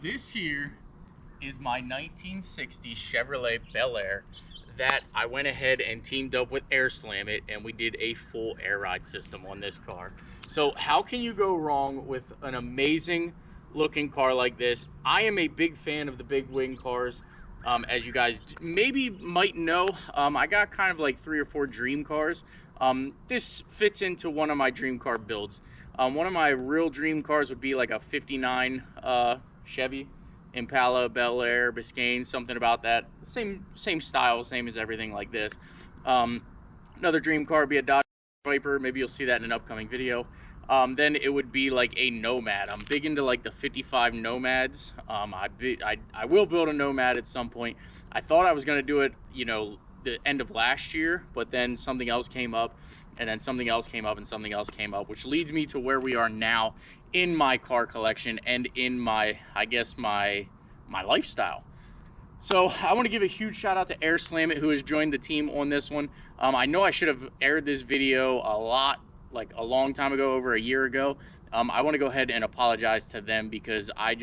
This here is my 1960 Chevrolet Bel Air that I went ahead and teamed up with AIRSLAMIT, and we did a full air ride system on this car. So how can you go wrong with an amazing looking car like this? I am a big fan of the big wing cars. As you guys maybe might know, I got kind of like 3 or 4 dream cars. This fits into one of my dream car builds. One of my real dream cars would be like a 59 Chevy Impala, Bel Air, Biscayne, something about that. Same style, same as everything like this. Another dream car would be a Dodge Viper. Maybe you'll see that in an upcoming video. Then it would be like a Nomad. I'm big into like the 55 Nomads. I will build a Nomad at some point. I thought I was going to do it, you know, the end of last year, but then something else came up, and then something else came up, and something else came up, which leads me to where we are now in my car collection and in my, I guess, my lifestyle. So I want to give a huge shout out to AIRSLAMIT, who has joined the team on this one. I know I should have aired this video a long time ago, over a year ago. I want to go ahead and apologize to them because I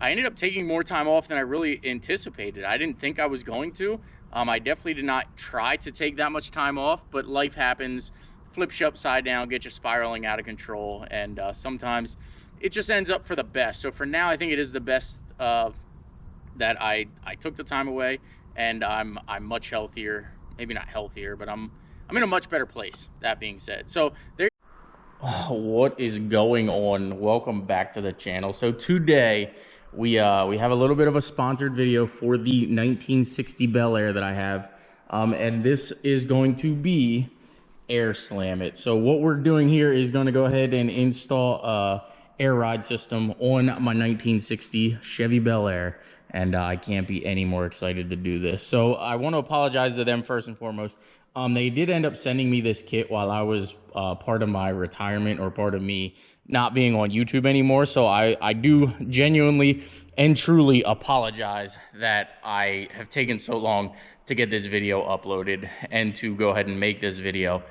ended up taking more time off than I really anticipated. I didn't think I was going to. I definitely did not try to take that much time off, but life happens, flips you upside down, gets you spiraling out of control, and sometimes it just ends up for the best. So for now, I think it is the best that I took the time away, and I'm much healthier. Maybe not healthier, but I'm in a much better place, that being said. So there. What is going on? Welcome back to the channel. So today we have a little bit of a sponsored video for the 1960 Bel Air that I have, and this is going to be AIRSLAMIT. So what we're doing here is going to go ahead and install a air ride system on my 1960 Chevy Bel Air, and I can't be any more excited to do this. So I want to apologize to them first and foremost. They did end up sending me this kit while I was part of my retirement, or part of me not being on YouTube anymore. So I do genuinely and truly apologize that I have taken so long to get this video uploaded and to go ahead and make this video.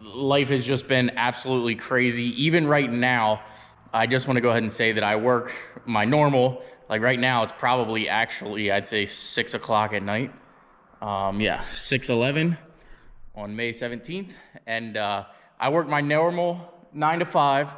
Life has just been absolutely crazy. Even right now, I just want to go ahead and say that I work my normal, like right now, it's probably actually, I'd say 6 o'clock at night. Yeah, 6/11 on May 17th. And I work my normal 9 to 5,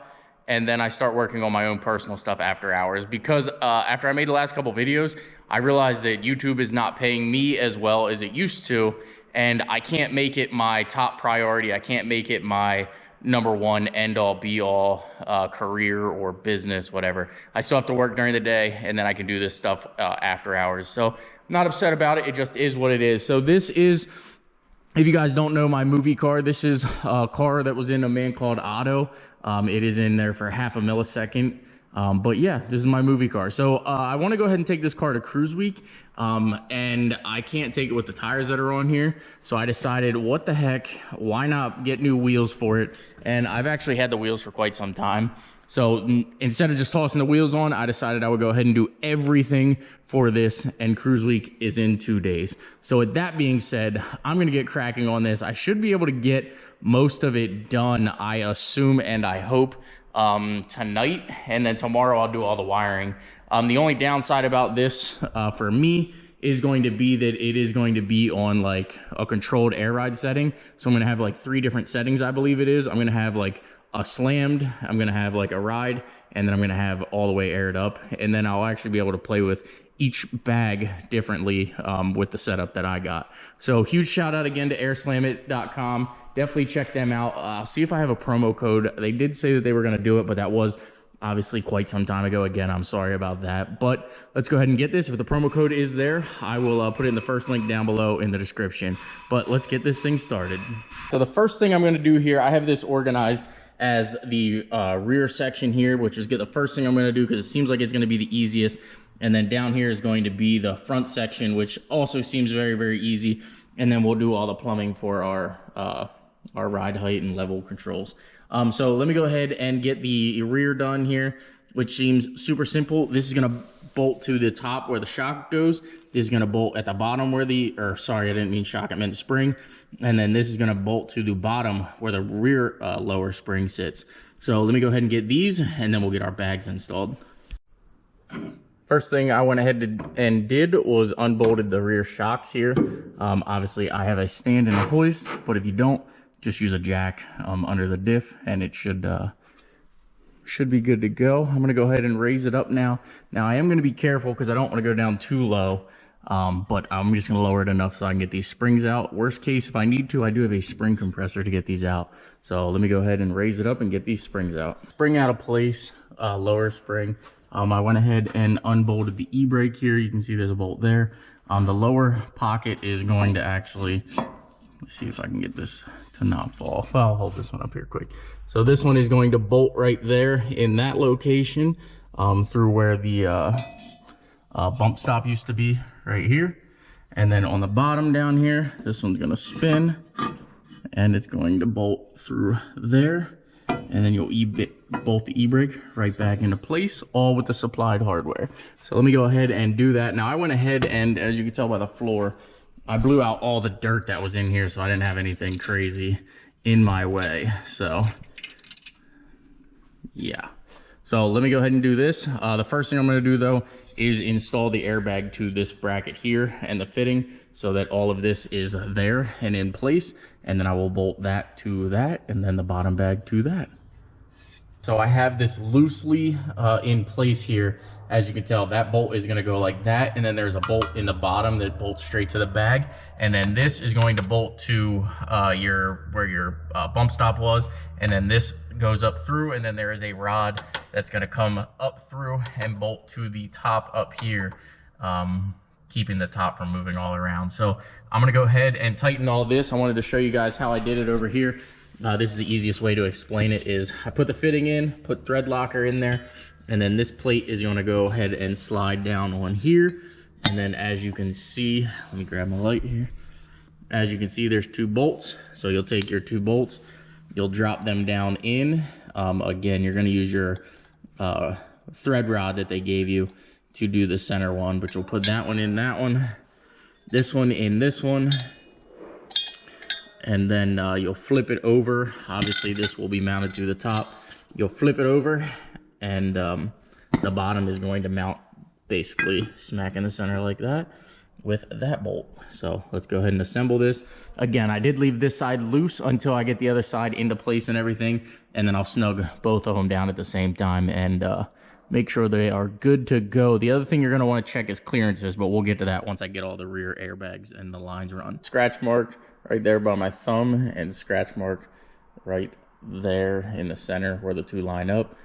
and then I start working on my own personal stuff after hours, because after I made the last couple videos, I realized that YouTube is not paying me as well as it used to, and I can't make it my top priority. I can't make it my #1 end-all be-all career or business, whatever. I still have to work during the day, and then I can do this stuff after hours. So I'm not upset about it. It just is what it is. So this is, if you guys don't know my movie car, this is a car that was in A Man Called Otto. It is in there for half a millisecond. But yeah, this is my movie car. So I want to go ahead and take this car to Cruise Week. And I can't take it with the tires that are on here. So I decided, what the heck, why not get new wheels for it? And I've actually had the wheels for quite some time. So instead of just tossing the wheels on, I decided I would go ahead and do everything for this, and Cruise Week is in 2 days. So with that being said, I'm going to get cracking on this. I should be able to get most of it done, I assume and I hope, tonight, and then tomorrow I'll do all the wiring. The only downside about this for me is going to be that it is going to be on like a controlled air ride setting. So I'm going to have like 3 different settings, I believe it is. I'm going to have like a slammed, I'm going to have like a ride, and then I'm going to have all the way aired up. And then I'll actually be able to play with each bag differently with the setup that I got. So huge shout out again to airslamit.com. Definitely check them out. I'll see if I have a promo code. They did say that they were going to do it, but that was obviously quite some time ago. Again, I'm sorry about that, but let's go ahead and get this. If the promo code is there, I will put it in the first link down below in the description. But let's get this thing started. So the first thing I'm going to do here, I have this organized as the rear section here, which is the first thing I'm going to do because it seems like it's going to be the easiest. And then down here is going to be the front section, which also seems very, very easy. And then we'll do all the plumbing for our ride height and level controls. So let me go ahead and get the rear done here, which seems super simple. This is going to bolt to the top where the shock goes. This is going to bolt at the bottom where sorry, I didn't mean shock, I meant spring. And then this is going to bolt to the bottom where the rear lower spring sits. So let me go ahead and get these, and then we'll get our bags installed. First thing I went ahead and did was unbolted the rear shocks here. Obviously I have a stand and a hoist, but if you don't, just use a jack under the diff and it should be good to go. I'm gonna go ahead and raise it up now. Now I am gonna be careful because I don't want to go down too low, but I'm just gonna lower it enough so I can get these springs out. Worst case, if I need to, I do have a spring compressor to get these out. So let me go ahead and raise it up and get these springs out. Spring out of place, lower spring. I went ahead and unbolted the e-brake here. You can see there's a bolt there. The lower pocket is going to actually, let's see if I can get this to not fall. Well, I'll hold this one up here quick. So this one is going to bolt right there in that location, through where the bump stop used to be, right here. And then on the bottom down here, this one's gonna spin and it's going to bolt through there. And then you'll bolt the e-brake right back into place, all with the supplied hardware. So let me go ahead and do that. Now I went ahead and, as you can tell by the floor, I blew out all the dirt that was in here, so I didn't have anything crazy in my way. So yeah. So let me go ahead and do this. The first thing I'm gonna do though is install the airbag to this bracket here and the fitting so that all of this is there and in place. And then I will bolt that to that and then the bottom bag to that. So I have this loosely in place here. As you can tell, that bolt is gonna go like that. And then there's a bolt in the bottom that bolts straight to the bag. And then this is going to bolt to where your bump stop was. And then this goes up through, and then there is a rod that's gonna come up through and bolt to the top up here, keeping the top from moving all around. So I'm gonna go ahead and tighten all this. I wanted to show you guys how I did it over here. This is the easiest way to explain it. Is I put the fitting in, put thread locker in there, and then this plate is gonna go ahead and slide down on here. And then as you can see, let me grab my light here. As you can see, there's 2 bolts. So you'll take your 2 bolts, you'll drop them down in. Again, you're gonna use your thread rod that they gave you to do the center one, but you'll put that one in that one, this one in this one, and then you'll flip it over. Obviously this will be mounted to the top. You'll flip it over, and the bottom is going to mount basically smack in the center like that with that bolt. So let's go ahead and assemble this. Again, I did leave this side loose until I get the other side into place and everything, and then I'll snug both of them down at the same time and make sure they are good to go. The other thing you're gonna wanna check is clearances, but we'll get to that once I get all the rear airbags and the lines run. Scratch mark right there by my thumb, and scratch mark right there in the center where the 2 line up.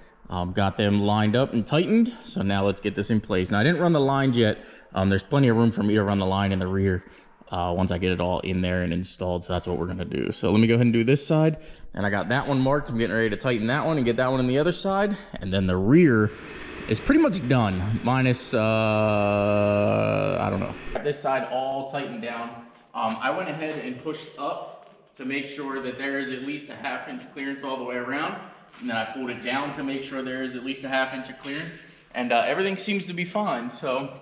Got them lined up and tightened. So now let's get this in place. Now I didn't run the lines yet. There's plenty of room for me to run the line in the rear once I get it all in there and installed. So that's what we're gonna do. So let me go ahead and do this side. And I got that one marked. I'm getting ready to tighten that one and get that one on the other side. And then the rear is pretty much done. Minus, I don't know. Got this side all tightened down. I went ahead and pushed up to make sure that there is at least a 1/2 inch clearance all the way around. And then I pulled it down to make sure there is at least a 1/2 inch of clearance. And everything seems to be fine. So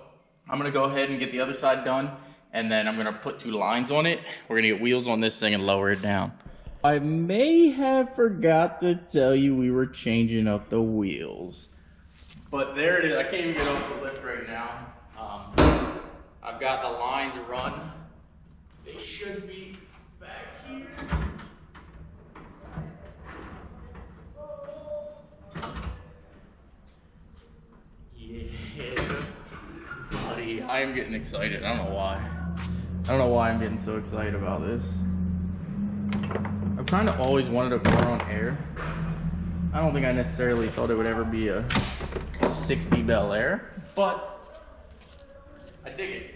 I'm gonna go ahead and get the other side done. And then I'm gonna put 2 lines on it. We're gonna get wheels on this thing and lower it down. I may have forgot to tell you we were changing up the wheels. But there it is. I can't even get off the lift right now. I've got the lines run. They should be back here. Yeah, buddy, I am getting excited. I don't know why. I don't know why I'm getting so excited about this. I've kind of always wanted a car on air. I don't think I necessarily thought it would ever be a 60 Bel Air, but I dig it.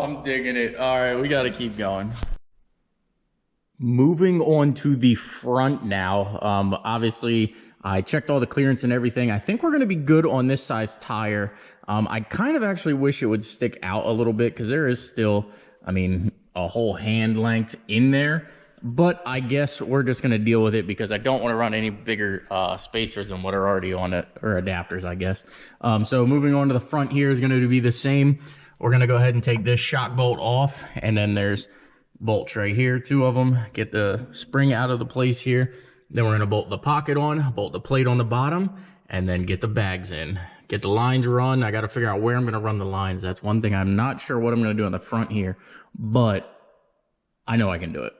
I'm digging it. All right, we got to keep going. Moving on to the front now. Obviously, I checked all the clearance and everything. I think we're going to be good on this size tire. I kind of actually wish it would stick out a little bit because there is still, I mean, a whole hand length in there. But I guess we're just going to deal with it because I don't want to run any bigger spacers than what are already on it, or adapters, I guess. So moving on to the front here is going to be the same. We're going to go ahead and take this shock bolt off, and then there's bolts right here, 2 of them. Get the spring out of the place here. Then we're going to bolt the pocket on, bolt the plate on the bottom, and then get the bags in. Get the lines run. I got to figure out where I'm going to run the lines. That's one thing I'm not sure what I'm going to do on the front here, but I know I can do it.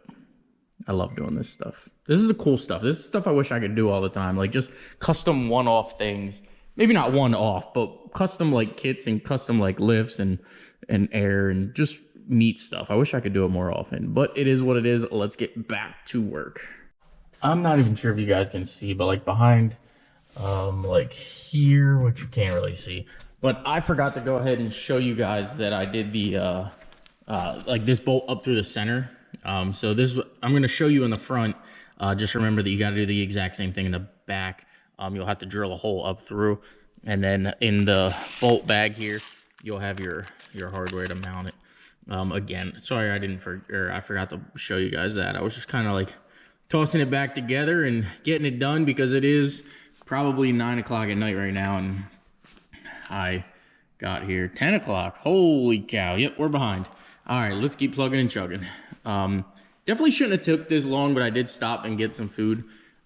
I love doing this stuff. This is the cool stuff. This is stuff I wish I could do all the time. Like just custom one-off things. Maybe not one-off, but custom like kits and custom like lifts and air and just neat stuff. I wish I could do it more often, but it is what it is. Let's get back to work. I'm not even sure if you guys can see, but like behind like here, which you can't really see, but I forgot to go ahead and show you guys that I did the like this bolt up through the center. So this I'm going to show you in the front. Just remember that you got to do the exact same thing in the back. You'll have to drill a hole up through, and then in the bolt bag here, you'll have your hardware to mount it. Again, sorry I forgot to show you guys that. I was just kind of like tossing it back together and getting it done because it is probably 9 o'clock at night right now, and I got here 10 o'clock. Holy cow! Yep, we're behind. All right, let's keep plugging and chugging. Definitely shouldn't have took this long, but I did stop and get some food.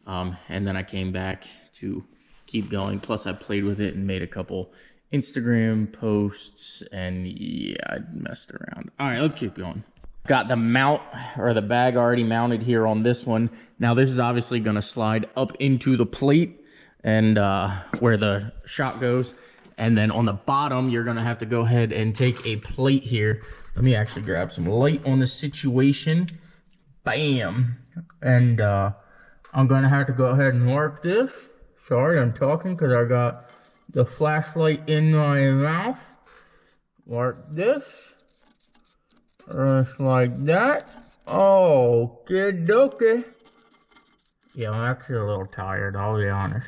And then I came back to keep going. Plus I played with it and made a couple Instagram posts, and yeah, I messed around. All right, let's keep going. Got the mount or the bag already mounted here on this one. Now this is obviously going to slide up into the plate and where the shock goes. And then on the bottom, you're going to have to go ahead and take a plate here. Let me actually grab some light on the situation. Bam. And I'm going to have to go ahead and mark this. Sorry, I'm talking because I got the flashlight in my mouth. Mark this. Just like that. Okie dokie. Yeah, I'm actually a little tired, I'll be honest.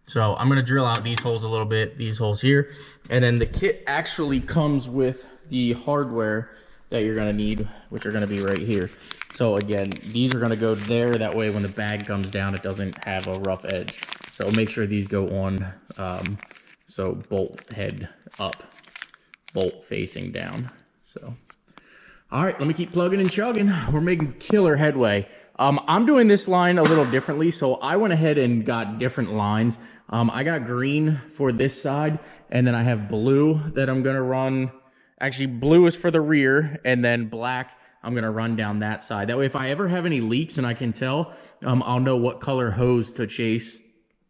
So I'm going to drill out these holes a little bit, these holes here. And then the kit actually comes with the hardware that you're going to need, which are going to be right here. So again, these are going to go there. That way when the bag comes down, it doesn't have a rough edge. So make sure these go on. So bolt head up, bolt facing down. So, all right, let me keep plugging and chugging. We're making killer headway. I'm doing this line a little differently. So I went ahead and got different lines. I got green for this side, and then I have blue that I'm going to run. Actually, blue is for the rear, and then black I'm going to run down that side. That way, if I ever have any leaks and I can tell, I'll know what color hose to chase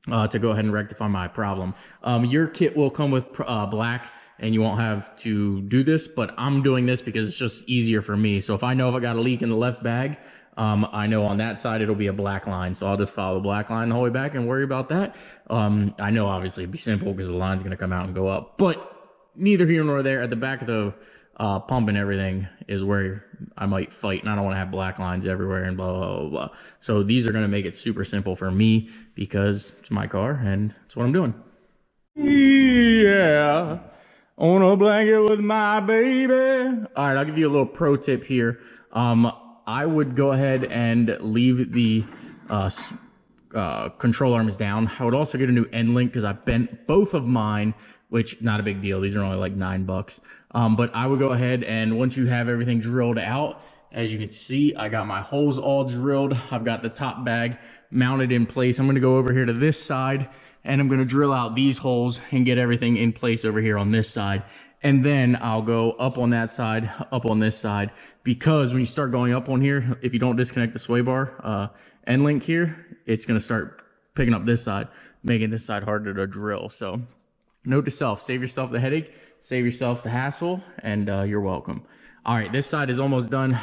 to go ahead and rectify my problem. Your kit will come with black, and you won't have to do this, but I'm doing this because it's just easier for me. So if I know if I got a leak in the left bag, I know on that side it'll be a black line, so I'll just follow the black line the whole way back and worry about that. I know obviously it'd be simple because the line's going to come out and go up, but neither here nor there. At the back of the pump and everything is where I might fight, and I don't want to have black lines everywhere and blah, blah, blah, blah. So these are going to make it super simple for me because it's my car and that's what I'm doing. Yeah, on a blanket with my baby. All right, I'll give you a little pro tip here. I would go ahead and leave the control arms down. I would also get a new end link because I bent both of mine, which not a big deal. These are only like $9. But I would go ahead and once you have everything drilled out, as you can see, I got my holes all drilled. I've got the top bag mounted in place. I'm going to go over here to this side and I'm going to drill out these holes and get everything in place over here on this side. And then I'll go up on that side, up on this side, because when you start going up on here, if you don't disconnect the sway bar end link here, it's going to start picking up this side, making this side harder to drill. So note to self, save yourself the headache, save yourself the hassle, and you're welcome. All right, this side is almost done.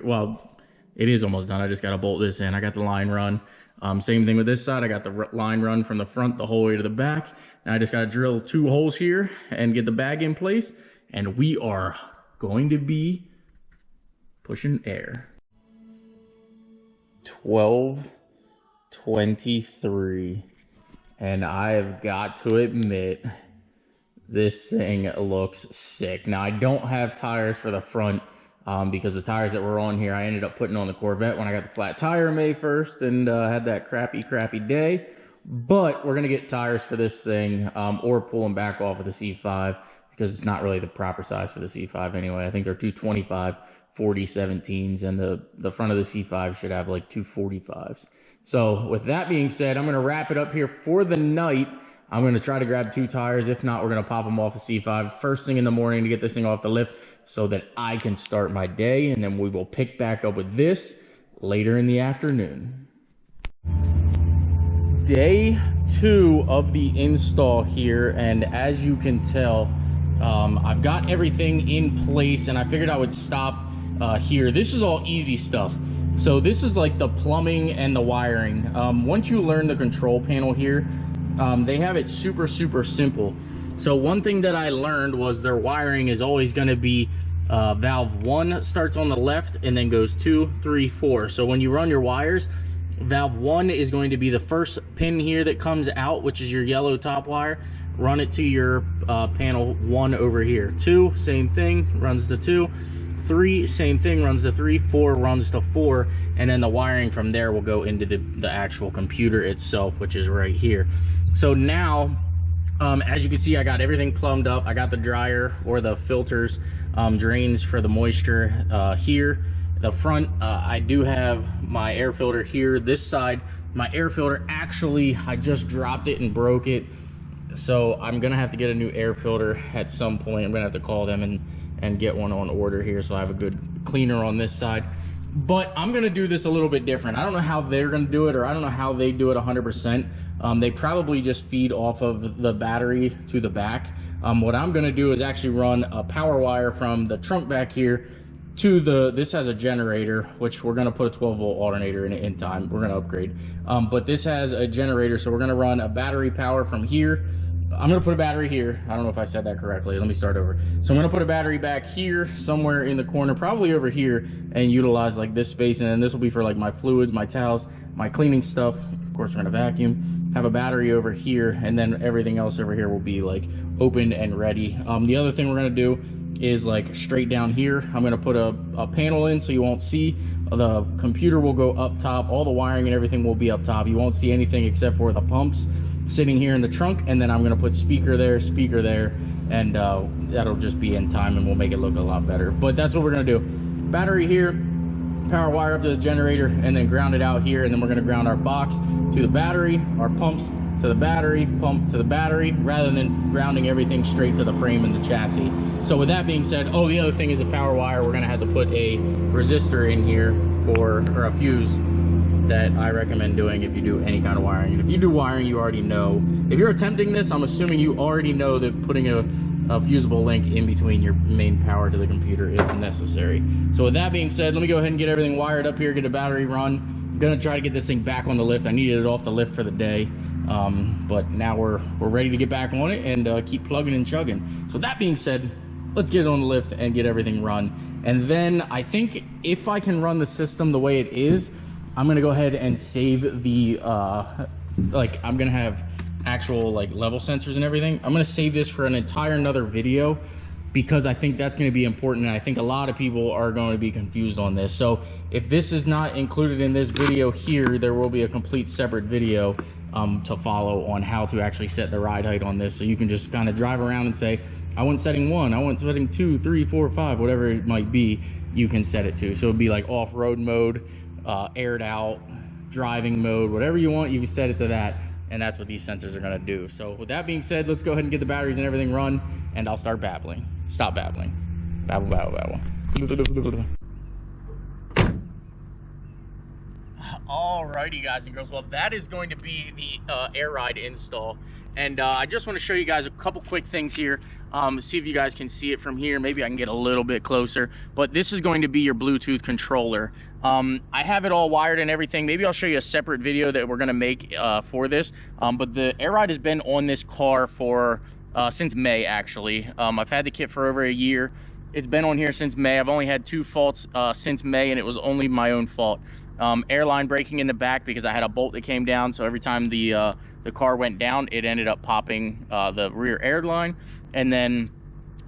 Well, it is almost done. I just got to bolt this in. I got the line run. Same thing with this side. I got the line run from the front the whole way to the back. And I just got to drill 2 holes here and get the bag in place. And we are going to be pushing air. 12:23, and I have got to admit, this thing looks sick. Now, I don't have tires for the front because the tires that were on here, I ended up putting on the Corvette when I got the flat tire May 1st and had that crappy day. But we're going to get tires for this thing or pull them back off of the C5 because it's not really the proper size for the C5 anyway. I think they're 225 40 17s, and the front of the C5 should have like 245s. So with that being said, I'm going to wrap it up here for the night. I'm going to try to grab 2 tires. If not, we're going to pop them off the C5 first thing in the morning to get this thing off the lift so that I can start my day, and then we will pick back up with this later in the afternoon. Day 2 of the install here, and as you can tell, I've got everything in place, and I figured I would stop here. This is all easy stuff. So this is like the plumbing and the wiring. Once you learn the control panel here, they have it super simple. So one thing that I learned was their wiring is always going to be valve 1 starts on the left and then goes 2, 3, 4. So when you run your wires, valve 1 is going to be the first pin here that comes out, which is your yellow top wire. Run it to your panel 1 over here. 2, same thing, runs to 2. 3, same thing, runs to 3. 4 runs to 4, and then the wiring from there will go into the actual computer itself, which is right here. So now, as you can see, I got everything plumbed up. I got the dryer or the filters, drains for the moisture here. The front, I do have my air filter here. This side, my air filter, actually, I just dropped it and broke it. So I'm gonna have to get a new air filter at some point. I'm gonna have to call them and get one on order here, so I have a good cleaner on this side. But I'm gonna do this a little bit different. I don't know how they're gonna do it, or I don't know how they do it 100%. They probably just feed off of the battery to the back. What I'm gonna do is actually run a power wire from the trunk back here to this has a generator, which we're gonna put a 12-volt alternator in it in time. We're gonna upgrade. But this has a generator, so we're gonna run a battery power from here. I'm gonna put a battery here. I don't know if I said that correctly. Let me start over. So I'm gonna put a battery back here, somewhere in the corner, probably over here, and utilize like this space. And then this will be for like my fluids, my towels, my cleaning stuff. Of course, we're gonna vacuum. Have a battery over here, and then everything else over here will be like open and ready. The other thing we're gonna do is like straight down here, I'm gonna put a panel in so you won't see. The computer will go up top. All the wiring and everything will be up top. You won't see anything except for the pumps sitting here in the trunk, and then I'm going to put speaker there, and that'll just be in time, and we'll make it look a lot better. But that's what we're going to do. Battery here, power wire up to the generator, and then ground it out here, and then we're going to ground our box to the battery, our pumps to the battery, pump to the battery, rather than grounding everything straight to the frame and the chassis. So with that being said, the other thing is the power wire. We're going to have to put a resistor in here or a fuse that I recommend doing if you do any kind of wiring. And if you do wiring, you already know. If you're attempting this, I'm assuming you already know that putting a fusible link in between your main power to the computer is necessary. So with that being said, let me go ahead and get everything wired up here, get a battery run. I'm gonna try to get this thing back on the lift. I needed it off the lift for the day, but now we're ready to get back on it and keep plugging and chugging. So that being said, let's get it on the lift and get everything run. And then I think if I can run the system the way it is, I'm gonna go ahead and save the I'm gonna have actual like level sensors and everything. I'm gonna save this for an entire another video because I think that's gonna be important, and I think a lot of people are going to be confused on this. So if this is not included in this video here, there will be a complete separate video to follow on how to actually set the ride height on this, so you can just kind of drive around and say, I want setting 1, I want setting 2, 3, 4, 5, whatever it might be, you can set it to. So it'd be like off-road mode, aired out, driving mode, whatever you want, you can set it to that, and that's what these sensors are going to do. So with that being said, let's go ahead and get the batteries and everything run, and I'll start babbling. Stop babbling. Babble, babble, babble. Alrighty, guys and girls, well, that is going to be the air ride install, and I just want to show you guys a couple quick things here. See if you guys can see it from here. Maybe I can get a little bit closer, but this is going to be your Bluetooth controller. I have it all wired and everything. Maybe I'll show you a separate video that we're going to make for this, but the air ride has been on this car for since May, actually. I've had the kit for over a year. It's been on here since May. I've only had 2 faults since May, and it was only my own fault. Airline braking in the back because I had a bolt that came down, so every time the car went down, it ended up popping the rear airline. And then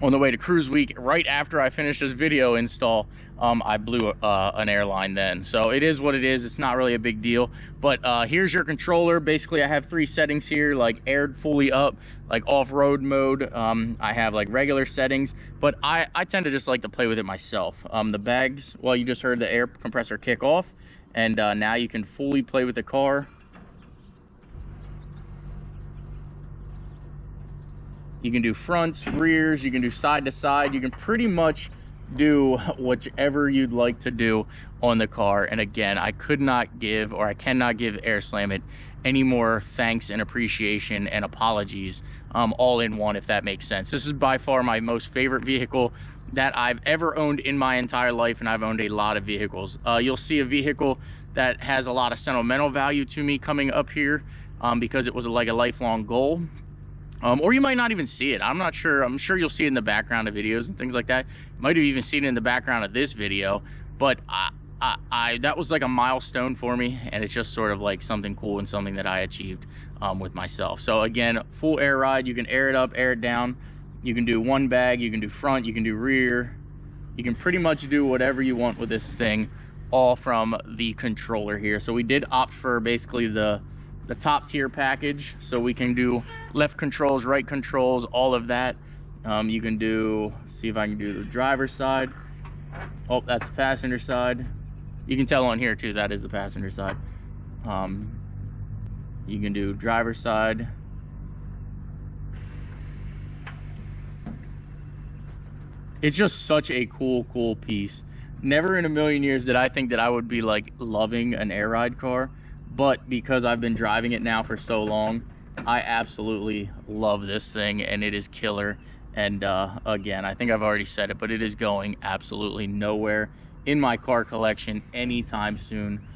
on the way to cruise week, right after I finished this video install, I blew an airline then. So it is what it is. It's not really a big deal. But here's your controller. Basically, I have 3 settings here, like aired fully up, like off-road mode. I have like regular settings, but I tend to just like to play with it myself. The bags, well, you just heard the air compressor kick off, and now you can fully play with the car. You can do fronts, rears, you can do side to side. You can pretty much do whichever you'd like to do on the car. And again, I cannot give AIRSLAMIT any more thanks and appreciation and apologies all in one, if that makes sense. This is by far my most favorite vehicle that I've ever owned in my entire life, and I've owned a lot of vehicles. You'll see a vehicle that has a lot of sentimental value to me coming up here because it was like a lifelong goal. Or you might not even see it. I'm not sure. I'm sure you'll see it in the background of videos and things like that. You might have even seen it in the background of this video. But that was like a milestone for me, and it's just sort of like something cool and something that I achieved with myself. So again, full air ride. You can air it up, air it down. You can do one bag. You can do front. You can do rear. You can pretty much do whatever you want with this thing, all from the controller here. So we did opt for basically the top tier package, so we can do left controls, right controls, all of that. You can do, see if I can do the driver's side. Oh, that's the passenger side. You can tell on here too, that is the passenger side. You can do driver's side. It's just such a cool piece. Never in a million years did I think that I would be like loving an air ride car. But because I've been driving it now for so long, I absolutely love this thing, and it is killer. And again, I think I've already said it, but it is going absolutely nowhere in my car collection anytime soon.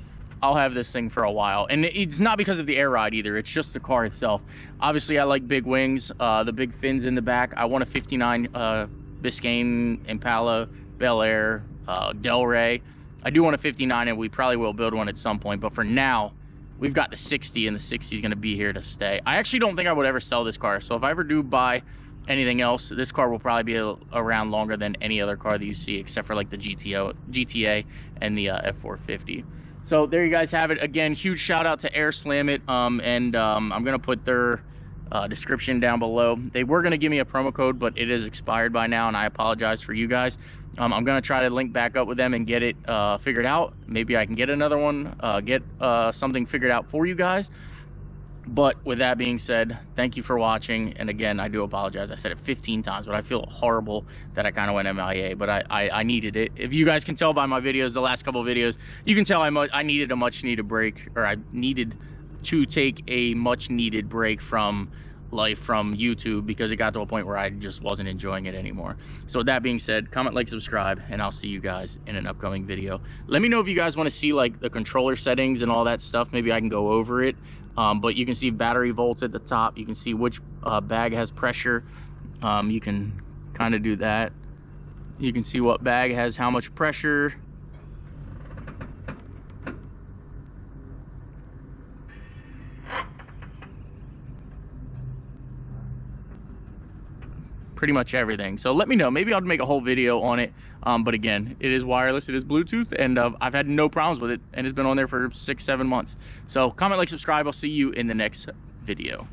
I'll have this thing for a while, and it's not because of the air ride either. It's just the car itself. Obviously, I like big wings, the big fins in the back. I want a 59 Biscayne, Impala, Bel Air, Del Rey. I do want a 59, and we probably will build one at some point, but for now, we've got the 60, and the 60 is going to be here to stay. I actually don't think I would ever sell this car, so if I ever do buy anything else, this car will probably be around longer than any other car that you see, except for like the GTA and the F450. So there you guys have it. Again, huge shout out to AIRSLAMIT, and I'm going to put their description down below. They were going to give me a promo code, but it is expired by now, and I apologize for you guys. I'm going to try to link back up with them and get it figured out. Maybe I can get another one, get something figured out for you guys. But with that being said, thank you for watching. And again, I do apologize. I said it 15 times, but I feel horrible that I kind of went MIA, but I needed it. If you guys can tell by my videos, the last couple of videos, you can tell I needed a much needed break, or I needed to take a much needed break from life, from YouTube, because it got to a point where I just wasn't enjoying it anymore. So with that being said, comment, like, subscribe, and I'll see you guys in an upcoming video. Let me know if you guys want to see like the controller settings and all that stuff. Maybe I can go over it. But you can see battery volts at the top. You can see which bag has pressure. You can kind of do that. You can see what bag has how much pressure. Pretty much everything. So let me know. Maybe I'll make a whole video on it. But again, it is wireless, it is Bluetooth, and I've had no problems with it, and it's been on there for 6-7 months. So comment, like, subscribe. I'll see you in the next video.